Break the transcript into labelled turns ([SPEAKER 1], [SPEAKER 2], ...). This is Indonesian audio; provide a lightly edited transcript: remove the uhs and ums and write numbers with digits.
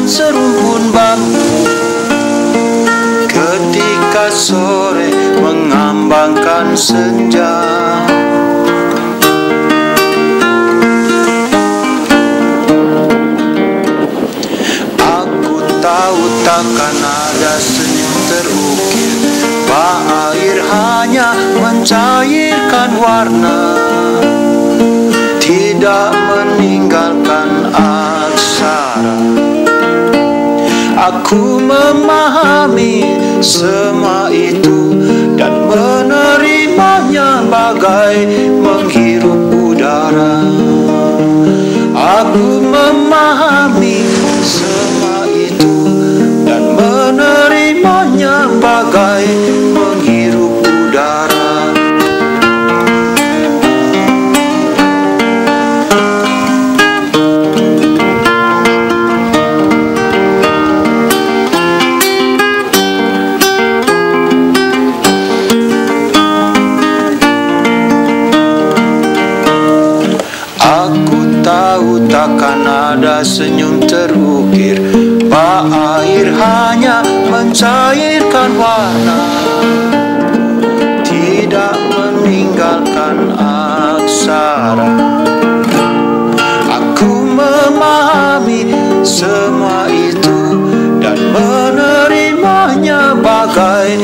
[SPEAKER 1] serumpun bambu. Ketika sore mengambangkan senja, aku tahu takkan ada senyum terukir, bak air hanya mencairkan warna, tidak meninggalkan aksara. Aku memahami semua itu dan menerimanya bagai menghirup udara. Aku memahami semua itu dan menerimanya bagai menghirup udara. Aku tahu takkan ada senyum terukir, bak air hanya mencairkan warna, tidak meninggalkan aksara. Aku memahami semua itu dan menerimanya bagai